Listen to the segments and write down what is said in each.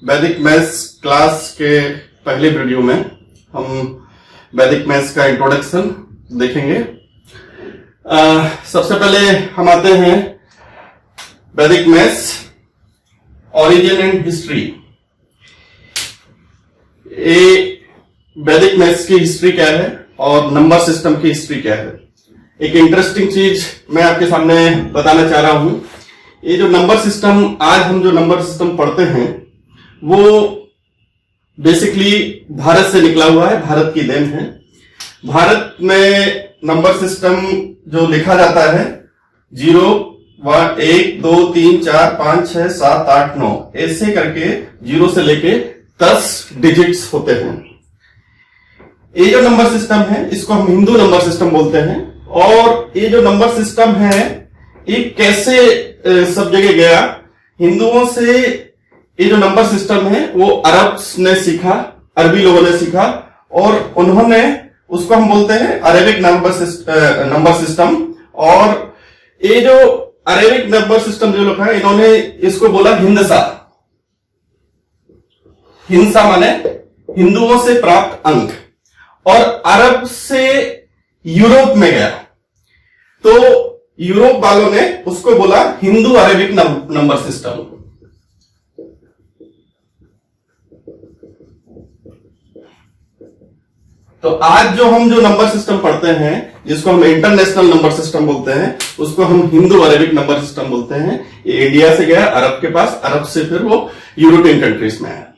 वैदिक maths class के पहले वीडियो में हम वैदिक मैथ्स का इंट्रोडक्शन देखेंगे। सबसे पहले हम आते हैं वैदिक मैथ्स ओरिजिन एंड हिस्ट्री। ये वैदिक मैथ्स की हिस्ट्री क्या है और नंबर सिस्टम की हिस्ट्री क्या है। एक इंटरेस्टिंग चीज मैं आपके सामने बताना चाह रहा हूं। ये जो नंबर सिस्टम, आज हम जो नंबर सिस्टम पढ़ते हैं वो बेसिकली भारत से निकला हुआ है, भारत की देन है। भारत में नंबर सिस्टम जो लिखा जाता है 0, 1, 2, 3, 4, 5, 6, 7, 8, 9 ऐसे करके 0 से लेके 10 डिजिट्स होते हैं। ये जो नंबर सिस्टम है इसको हम हिंदू नंबर सिस्टम बोलते हैं। और ये जो नंबर सिस्टम है ये कैसे सब जगह गया, हिंदुओं से ये जो नंबर सिस्टम है वो अरब ने सीखा, अरबी लोगों ने सीखा और उन्होंने उसको हम बोलते हैं अरेबिक नंबर सिस्टम। और ये जो अरेबिक नंबर सिस्टम जो लोग हैं इन्होंने इसको बोला हिंदसा। हिंसा माने हिंदुओं से प्राप्त अंक, और अरब से यूरोप में गया तो यूरोप वालों ने उसको बोला हिंदू अरेबिक नंबर सिस्टम। तो आज जो नंबर सिस्टम पढ़ते हैं जिसको हम इंटरनेशनल नंबर सिस्टम बोलते हैं उसको हम हिंदू अरेबिक नंबर सिस्टम बोलते हैं। ये इंडिया से गया अरब के पास, अरब से फिर वो यूरोपियन कंट्रीज में आया।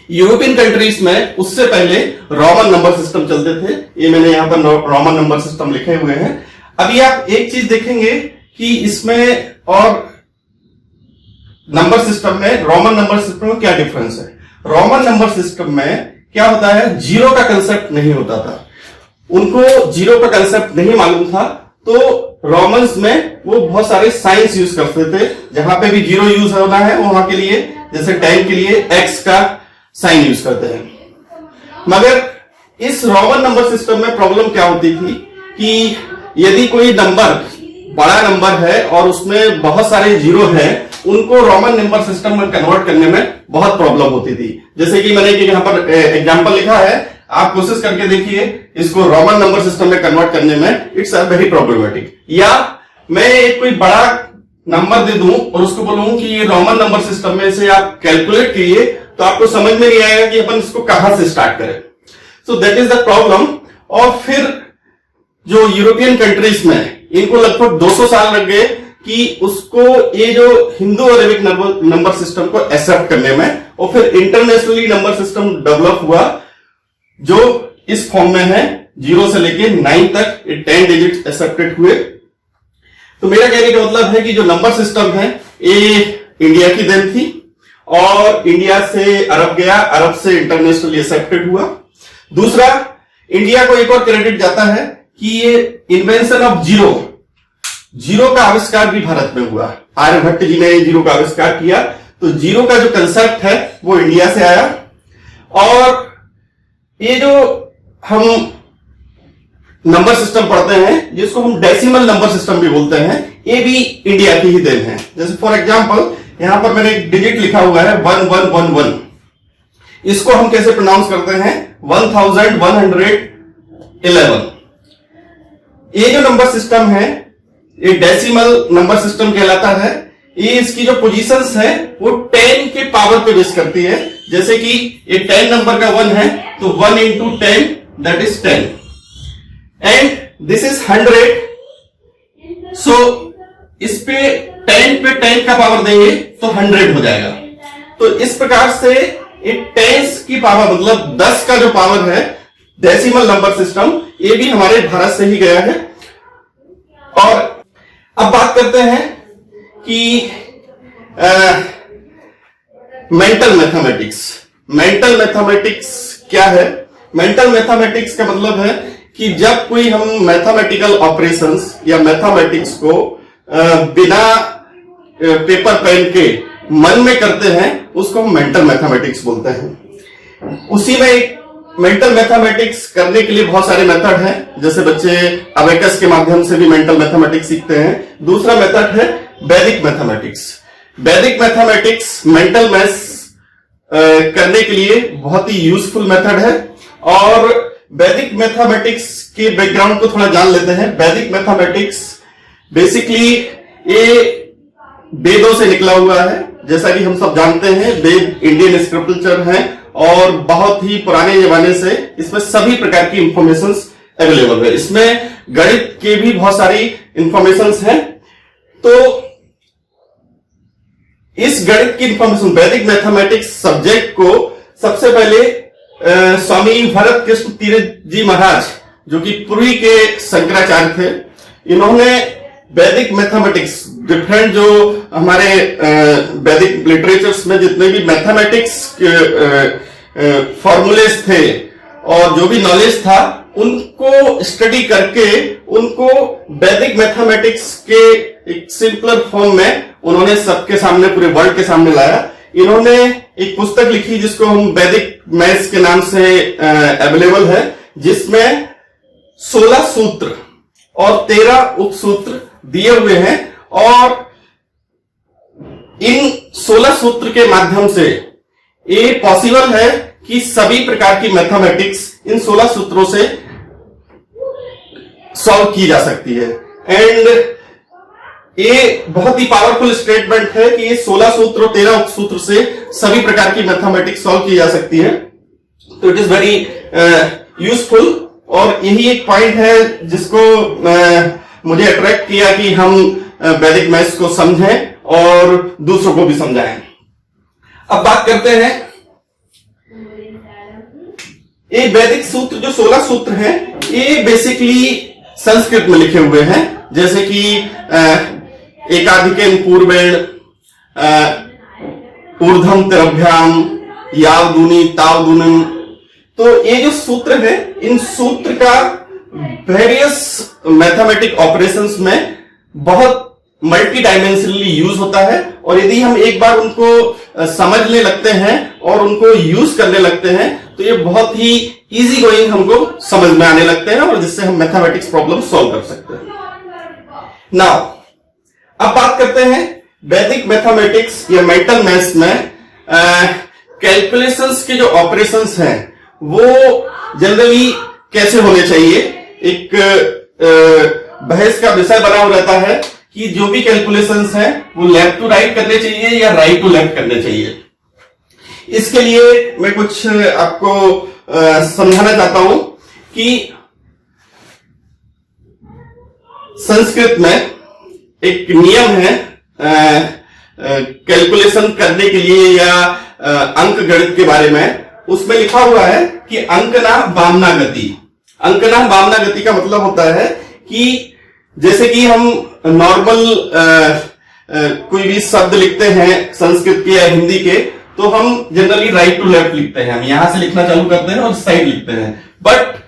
यूरोपियन कंट्रीज में उससे पहले रोमन नंबर सिस्टम चलते थे। ये मैंने यहां पर रोमन नंबर सिस्टम लिखे हुए हैं। अभी आप एक चीज देखेंगे कि इसमें और नंबर सिस्टम में, रोमन नंबर सिस्टम में क्या डिफरेंस है। रोमन नंबर सिस्टम में क्या होता है, जीरो का कंसेप्ट नहीं होता था। उनको जीरो का कंसेप्ट नहीं मालूम था तो रोमन्स में वो बहुत सारे साइंस यूज करते थे। जहां पे भी जीरो यूज होना है वहां के लिए, जैसे 10 के लिए एक्स का साइन यूज करते हैं। मगर इस रोमन नंबर सिस्टम में प्रॉब्लम क्या होती थी कि यदि कोई नंबर बड़ा नंबर है और उसमें बहुत सारे जीरो है, उनको रोमन नंबर सिस्टम में कन्वर्ट करने में बहुत प्रॉब्लम होती थी। जैसे कि मैंने यहां पर एग्जांपल लिखा है, आप कोशिश करके देखिए इसको रोमन नंबर सिस्टम में कन्वर्ट करने में, इट्स अ वेरी प्रॉब्लमेटिक। या मैं एक कोई बड़ा नंबर दे दूं और उसको बोलूं कि ये रोमन नंबर सिस्टम में से आप कैलकुलेट कीजिए, तो आपको समझ में नहीं आएगा कि अपन इसको कहां से स्टार्ट करें। So that is the problem. और फिर जो यूरोपियन कंट्रीज में इनको लगभग 200 साल लग गए कि उसको ये जो हिंदू अरेबिक नंबर सिस्टम को एक्सेप्ट करने में, और फिर इंटरनेशनली नंबर सिस्टम डेवलप हुआ जो इस फॉर्म में है 0 से लेके 9 तक 10 डिजिट एक्सेप्टेड हुए। तो मेरा कहने का मतलब है कि जो नंबर सिस्टम है ये इंडिया की देन थी और इंडिया से अरब गया, अरब से इंटरनेशनली एक्सेप्टेड हुआ। दूसरा, इंडिया को एक और क्रेडिट जाता है कि ये इन्वेंशन ऑफ जीरो का आविष्कार भी भारत में हुआ। आर्यभट्ट जी ने जीरो का आविष्कार किया, तो जीरो का जो कंसेप्ट है वो इंडिया से आया। और ये जो हम नंबर सिस्टम पढ़ते हैं जिसको हम डेसिमल नंबर सिस्टम भी बोलते हैं, ये भी इंडिया की ही देन है। जैसे फॉर एग्जांपल यहां पर मैंने एक डिजिट लिखा हुआ है 1111। इसको हम कैसे प्रोनाउंस करते हैं, 1111। ये जो नंबर सिस्टम है ये डेसिमल नंबर सिस्टम कहलाता है। ये इसकी जो पोजीशंस है वो 10 के पावर पे बेस करती है। जैसे कि ये 10 नंबर का 1 है तो 1 into 10 that is 10 and this is 100। सो इस पे 10 पे 10 का पावर देंगे तो 100 हो जाएगा। तो इस प्रकार से ये 10 की पावर मतलब 10 का जो पावर है डेसिमल नंबर सिस्टम, ये भी हमारे भारत से ही गया है। और अब बात करते हैं कि मेंटल मैथमेटिक्स। मेंटल मैथमेटिक्स क्या है। मेंटल मैथमेटिक्स का मतलब है कि जब कोई हम मैथमेटिकल ऑपरेशंस या मैथमेटिक्स को बिना पेपर पेन के मन में करते हैं उसको हम मेंटल मैथमेटिक्स बोलते हैं। उसी में एक मेंटल मैथमेटिक्स करने के लिए बहुत सारे मेथड हैं। जैसे बच्चे अबेकस के माध्यम से भी मेंटल मैथमेटिक्स सीखते हैं। दूसरा मेथड है वैदिक मैथमेटिक्स। वैदिक मैथमेटिक्स मेंटल मैथ्स करने के लिए बहुत ही यूजफुल मेथड है। और वैदिक मैथमेटिक्स के बैकग्राउंड को थोड़ा जान लेते हैं। वैदिक मैथमेटिक्स बेसिकली ये वेदों से निकला हुआ है। जैसा कि हम सब जानते हैं, वेद इंडियन स्क्रिप्चर है और बहुत ही पुराने जमाने से इसमें सभी प्रकार की इंफॉर्मेशंस अवेलेबल है। इसमें गणित के भी बहुत सारी इंफॉर्मेशंस हैं। तो इस गणित की इंफॉर्मेशन, वैदिक मैथमेटिक्स सब्जेक्ट को सबसे पहले स्वामी भरत कृष्ण तीर्थ जी महाराज, जो कि पुरी के शंकराचार्य थे, इन्होंने वैदिक मैथमेटिक्स डिफरेंट जो हमारे वैदिक लिटरेचर्स में जितने भी मैथमेटिक्स फॉर्मूलेस थे और जो भी नॉलेज था, उनको स्टडी करके उनको वैदिक मैथमेटिक्स के एक सिंपलर फॉर्म में उन्होंने सबके सामने, पूरे वर्ल्ड के सामने लाया। इन्होंने एक पुस्तक लिखी जिसको हम वैदिक मैथ्स के नाम से अवेलेबल है, जिसमें 16 सूत्र और 13 उपसूत्र दिए हुए हैं। और इन 16 सूत्र के माध्यम से ये पॉसिबल है कि सभी प्रकार की मैथमेटिक्स इन 16 सूत्रों से सॉल्व की जा सकती है। एंड ये बहुत ही पावरफुल स्टेटमेंट है कि ये 16 सूत्र और 13 उपसूत्र से सभी प्रकार की मैथमेटिक्स सॉल्व की जा सकती है। तो इट इज वेरी यूजफुल। और यही एक पॉइंट है जिसको मुझे अट्रैक्ट किया कि हम वैदिक मैथ्स को समझें और दूसरों को भी समझाएं। अब बात करते हैं, ये वैदिक सूत्र जो 16 सूत्र हैं, ये बेसिकली संस्कृत में लिखे हुए हैं। जैसे कि एकाधिकेन पूर्वेण ऊर्ध्वम तिरभ्याम यावदूनी तावदूनम। तो ये जो सूत्र है, इन सूत्र का वेरियस मैथमेटिक ऑपरेशंस में बहुत मल्टी डायमेंशनली यूज होता है। और यदि हम एक बार उनको समझने लगते हैं और उनको यूज करने लगते हैं, तो ये बहुत ही इजी गोइंग हमको समझ में आने लगते हैं और जिससे हम मैथमेटिक्स प्रॉब्लम सॉल्व कर सकते हैं। नाउ अब बात करते हैं वैदिक मैथमेटिक्स या मेंटल मैथ्स में कैलकुलेशंस के जो ऑपरेशंस हैं वो जनरली कैसे होने चाहिए। एक बहस का विषय बना हुआ रहता है कि जो भी कैलकुलेशंस हैं वो लेफ्ट टू राइट करने चाहिए या राइट टू लेफ्ट करने चाहिए। इसके लिए मैं कुछ आपको समझाना चाहता हूं कि संस्कृत में एक नियम है कैलकुलेशन करने के लिए या अंक गणित के बारे में। उसमें लिखा हुआ है कि अंकना वामना गति। अंकना वामना गति का मतलब होता है कि जैसे कि हम नॉर्मल कोई भी शब्द लिखते हैं संस्कृत के या हिंदी के, तो हम जनरली राइट टू लेफ्ट लिखते हैं। हम यहां से लिखना चालू करते हैं और साइड लिखते हैं। बट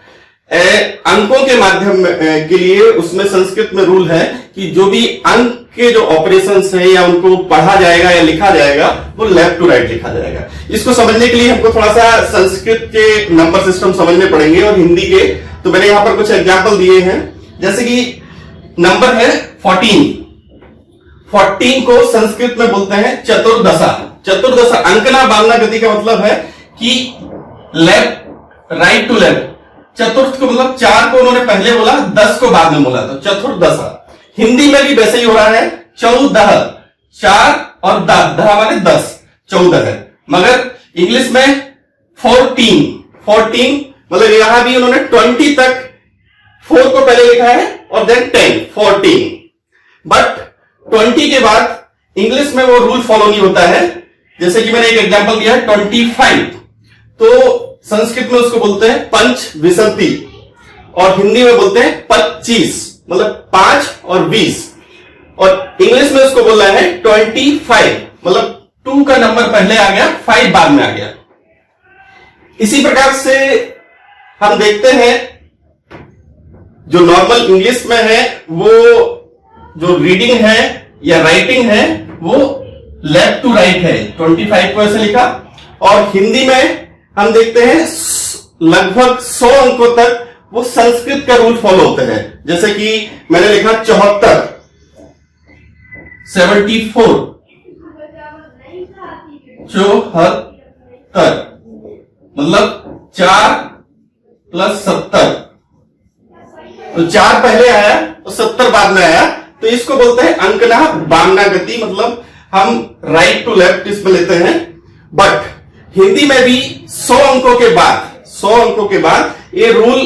अंकों के माध्यम के लिए उसमें संस्कृत में रूल है कि जो भी अंक के जो ऑपरेशंस है या उनको पढ़ा जाएगा या लिखा जाएगा वो लेफ्ट टू राइट लिखा जाएगा। इसको समझने के लिए हमको थोड़ा सा संस्कृत के नंबर सिस्टम समझने पड़ेंगे और हिंदी के। तो मैंने यहां पर कुछ एग्जांपल दिए हैं। जैसे कि नंबर है 14। 14 को संस्कृत में बोलते हैं चतुर्दशा। चतुर्दशा अंकना वामना गति का मतलब है कि लेफ्ट राइट टू लेफ्ट। चतुर्थ को मतलब 4 को उन्होंने पहले बोला, 10 को बाद में बोला, तो चतुर्दशा। हिंदी में भी वैसे ही हो रहा है 14। 4 और 10 माने 10, 14 है। मगर इंग्लिश में 14 मतलब यहां भी उन्होंने 20 तक 4 को पहले लिखा है और देन 10, 14। बट 20 के बाद इंग्लिश में वो रूल फॉलो नहीं होता है। जैसे कि मैंने एक एग्जांपल दिया है 25, तो संस्कृत में उसको बोलते हैं पंच विसंति और हिंदी में बोलते हैं 25 मतलब 5 और 20। और इंग्लिश में उसको बोल रहा है 25 मतलब 2 का नंबर पहले आ गया, 5 बाद में आ गया। इसी प्रकार से हम देखते हैं जो नॉर्मल इंग्लिश में है वो जो रीडिंग है या राइटिंग है वो लेफ्ट टू राइट है। 25 को ऐसे लिखा। और हिंदी में हम देखते हैं लगभग 100 अंकों तक वो संस्कृत का रूल फॉलो होते हैं। जैसे कि मैंने लिखा 74, 74, 70, मतलब 4 + 70। तो 4 पहले आया तो 70 बाद में आया, तो इसको बोलते हैं अंकना बामना गति, मतलब हम राइट टू लेफ्ट इसमें लेते हैं। बट हिंदी में भी 100 अंकों के बाद ये रूल,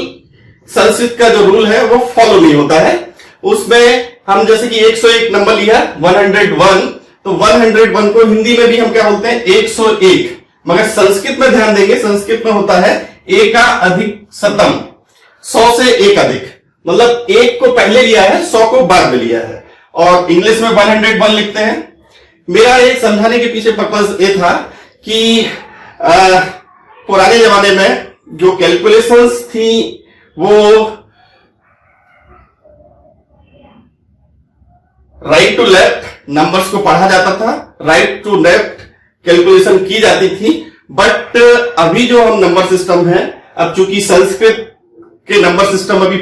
संस्कृत का जो रूल है वो फॉलो नहीं होता है। उसमें हम जैसे कि 101 नंबर लिया 101, तो 101 को हिंदी में भी हम क्या बोलते हैं 101, मगर संस्कृत में ध्यान देंगे, संस्कृत में होता है एका अधिक शतम, 100 से एक अधिक, मतलब 1 को पहले लिया है, 100 को बाद में लिया है, और इंग्लिश में 101 लिखते हैं। मेरा ये समझाने के पीछे पर्पस ये था कि पुराने जमाने में जो कैलकुलेशंस थी वो राइट टू लेफ्ट नंबर्स को पढ़ा जाता था, राइट टू लेफ्ट कैलकुलेशन की जाती थी। बट अभी जो हम नंबर सिस्टम है, अब चूंकि संस्कृत के नंबर सिस्टम अभी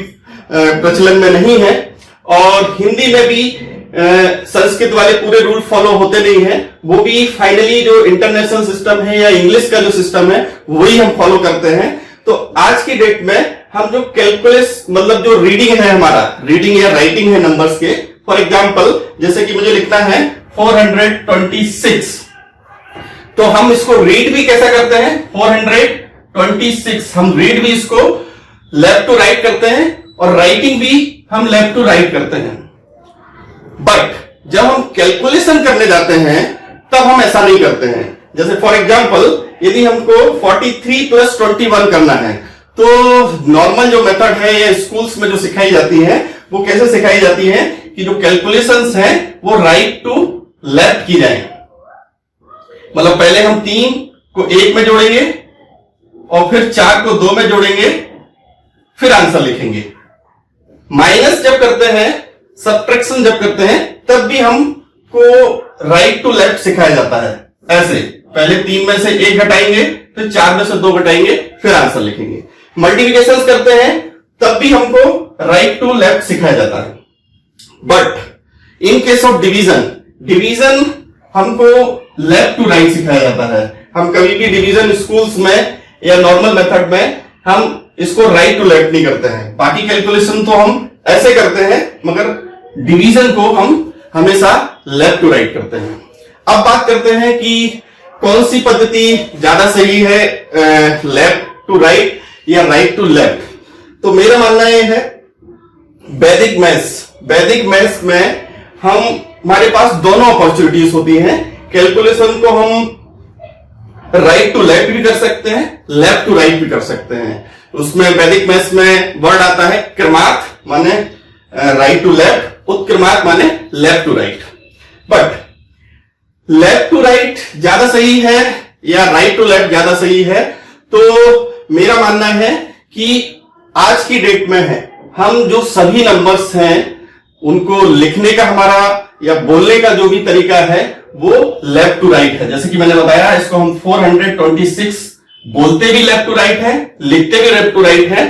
प्रचलन में नहीं है, और हिंदी में भी संस्कृत वाले पूरे रूल फॉलो होते नहीं है, वो भी फाइनली जो इंटरनेशनल सिस्टम है या इंग्लिश का जो सिस्टम है वही हम फॉलो करते हैं। तो आज की डेट में हम जो कैलकुलेस, मतलब जो रीडिंग है हमारा, रीडिंग या राइटिंग है नंबर्स के, फॉर एग्जाम्पल जैसे कि मुझे लिखना है 426, तो हम इसको रीड भी कैसा करते हैं 426, हम रीड भी इसको लेफ्ट टू राइट करते हैं और राइटिंग भी हम लेफ्ट टू राइट करते हैं। बट जब हम कैलकुलेशन करने जाते हैं तब हम ऐसा नहीं करते हैं। जैसे फॉर एग्जाम्पल यदि हमको 43 + 21 करना है, तो नॉर्मल जो मेथड है या स्कूल्स में जो सिखाई जाती है वो कैसे सिखाई जाती है कि जो कैलकुलेशंस है वो राइट टू लेफ्ट की जाए, मतलब पहले हम 3 को 1 में जोड़ेंगे और फिर 4 को 2 में जोड़ेंगे, फिर आंसर लिखेंगे। माइनस जब करते हैं, सब्ट्रैक्शन जब करते हैं, तब भी हमको राइट टू लेफ्ट सिखाया जाता है। ऐसे पहले 3 में से 1 घटाएंगे, फिर 4 में से 2 घटाएंगे, फिर आंसर लिखेंगे। मल्टीप्लिकेशन करते हैं तब भी हमको राइट टू लेफ्ट सिखाया जाता है। But in case of division हमको लेफ्ट टू राइट सिखाया जाता है। हम कभी भी डिवीजन स्कूल्स में या नॉर्मल मेथड में हम इसको राइट टू लेफ्ट नहीं करते हैं। बाकी कैलकुलेशन तो हम ऐसे करते हैं, मगर डिवीजन को हम हमेशा लेफ्ट टू राइट करते हैं। अब बात करते हैं कि कौन सी पद्धति ज्यादा सही है, लेफ्ट टू राइट या राइट टू लेफ्ट। तो मेरा मानना यह है वैदिक मैथ्स में हमारे पास दोनों अपॉर्चुनिटीज होती हैं। कैलकुलेशन को हम राइट टू लेफ्ट भी कर सकते हैं, लेफ्ट टू राइट भी कर सकते हैं। उसमें वैदिक मैथ्स में वर्ड आता है क्रमार्थ, माने राइट टू लेफ्ट, उत्क्रमार्थ माने left to right. But left to right ज्यादा सही है या राइट टू लेफ्ट ज्यादा सही है, तो मेरा मानना है कि आज की डेट में है हम जो सभी नंबर्स हैं उनको लिखने का हमारा या बोलने का जो भी तरीका है वो लेफ्ट टू राइट है। जैसे कि मैंने बताया, इसको हम 426 बोलते भी लेफ्ट टू राइट है, लिखते भी लेफ्ट टू राइट है।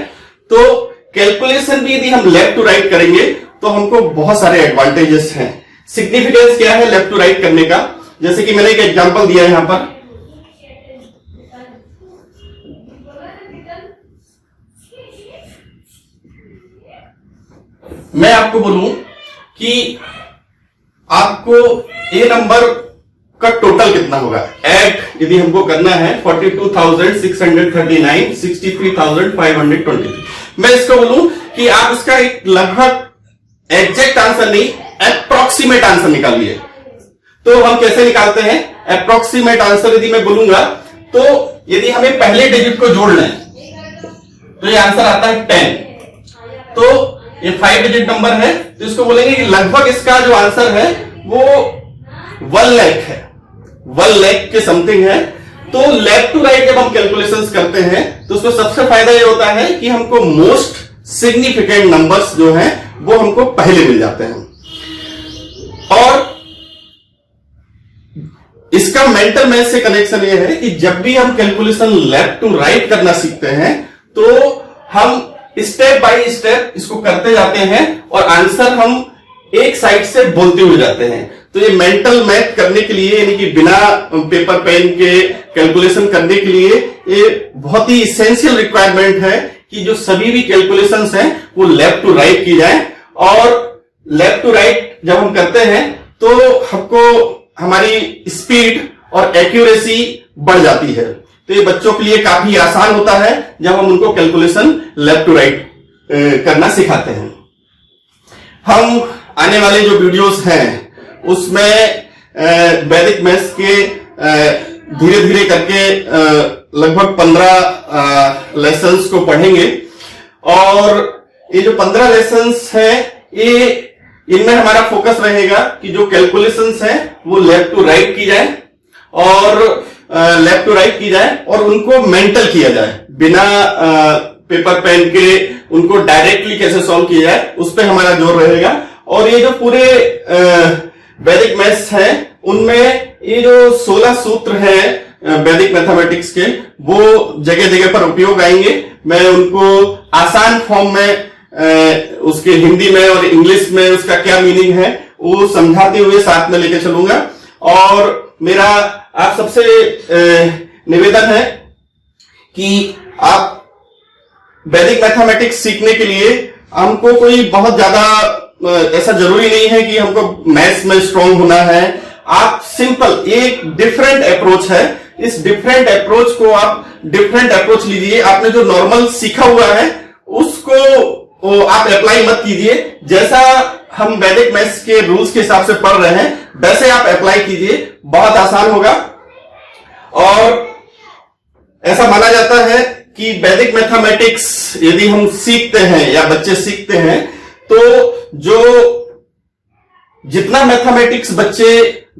तो कैलकुलेशन भी यदि हम लेफ्ट टू राइट करेंगे तो हमको बहुत सारे एडवांटेजेस हैं। सिग्निफिकेंस क्या है लेफ्ट टू राइट करने का, जैसे कि मैंने एक एग्जांपल दिया है यहां पर, मैं आपको बोलूं कि आपको ए नंबर का टोटल कितना होगा, ऐड यदि हमको करना है 42,639, 63,523, मैं इसको बोलूं कि आप इसका एक लगभग एग्जैक्ट आंसर नहीं, अप्रोक्सीमेट आंसर निकालिए। तो हम कैसे निकालते हैं अप्रोक्सीमेट आंसर? यदि मैं बोलूंगा तो यदि हमें पहले डिजिट को जोड़ना है तो ये आंसर आता है 10, तो ये 5 डिजिट नंबर है, तो इसको बोलेंगे कि लगभग इसका जो आंसर है वो 1 लाख है, 1 लाख के समथिंग है। तो लेफ्ट टू राइट जब हम कैलकुलेशंस करते हैं तो उसमें सबसे फायदा ये होता है कि हमको मोस्ट सिग्निफिकेंट नंबर्स जो हैं वो हमको पहले मिल जाते हैं। और इसका मेंटल मैथ से कनेक्शन ये है कि जब भी हम कैलकुलेशन लेफ्ट टू राइट करना सीखते हैं तो हम स्टेप बाय स्टेप इसको करते जाते हैं और आंसर हम एक साइड से बोलते हुए जाते हैं। तो ये मेंटल मैथ करने के लिए, यानी कि बिना पेपर पेन के कैलकुलेशन करने के लिए ये बहुत ही इसेंशियल रिक्वायरमेंट है कि जो सभी भी कैलकुलेशंस हैं वो लेफ्ट टू राइट की जाए। और लेफ्ट टू राइट जब हम करते हैं तो हमको हमारी स्पीड और एक्यूरेसी बढ़ जाती है। तो ये बच्चों के लिए काफी आसान होता है जब हम उनको कैलकुलेशन लेफ्ट टू राइट करना सिखाते हैं। हम आने वाले जो वीडियोस हैं उसमें वैदिक मैथ्स के धीरे धीरे करके लगभग 15 लेसन्स को पढ़ेंगे। और ये जो 15 लेसन्स हैं ये इनमें हमारा फोकस रहेगा कि जो कैलकुलेशंस हैं वो लेफ्ट टू राइट की जाए और लेफ्ट टू राइट की जाए और उनको मेंटल किया जाए, बिना पेपर पेन के उनको डायरेक्टली कैसे सॉल्व किया जाए उस पर हमारा जोर रहेगा। और ये जो पूरे वैदिक मैथ्स है उनमें ये जो 16 सूत्र हैं वैदिक मैथमेटिक्स के वो जगह जगह पर उपयोग आएंगे। मैं उनको आसान फॉर्म में उसके हिंदी में और इंग्लिश में उसका क्या मीनिंग है वो समझाते हुए साथ में लेके चलूंगा। और मेरा आप सबसे निवेदन है कि आप वैदिक मैथमेटिक्स सीखने के लिए हमको कोई बहुत ज्यादा ऐसा जरूरी नहीं है कि हमको मैथ्स में स्ट्रांग होना है। आप सिंपल एक डिफरेंट अप्रोच है, इस डिफरेंट अप्रोच को आप डिफरेंट अप्रोच लीजिए। आपने जो नॉर्मल सीखा हुआ है उसको आप अप्लाई मत कीजिए। जैसा हम वैदिक मैथ्स के रूल्स के हिसाब से पढ़ रहे हैं वैसे आप अप्लाई कीजिए, बहुत आसान होगा। और ऐसा माना जाता है कि वैदिक मैथमेटिक्स यदि हम सीखते हैं या बच्चे सीखते हैं तो जो जितना मैथमेटिक्स बच्चे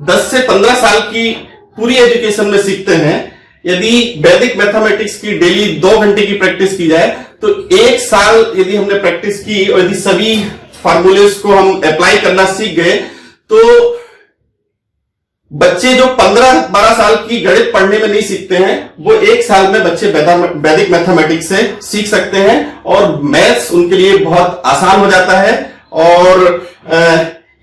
10 से 15 साल की पूरी एजुकेशन में सीखते हैं, यदि वैदिक मैथमेटिक्स की डेली 2 घंटे की प्रैक्टिस की जाए तो 1 साल यदि हमने प्रैक्टिस की और यदि सभी फार्मूलेस को हम अप्लाई करना सीख गए तो बच्चे जो 15-12 साल की गणित पढ़ने में नहीं सीखते हैं वो 1 साल में बच्चे वैदिक मैथमेटिक्स से सीख सकते हैं और मैथ्स उनके लिए बहुत आसान हो जाता है। और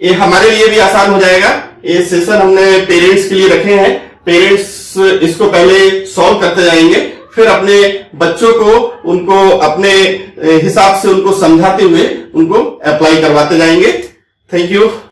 ये हमारे लिए भी आसान हो जाएगा। ये सेशन हमने पेरेंट्स के लिए रखे हैं, पेरेंट्स इसको पहले सॉल्व करते जाएंगे, फिर अपने बच्चों को उनको अपने हिसाब से उनको समझाते हुए उनको अप्लाई करवाते जाएंगे। Thank you.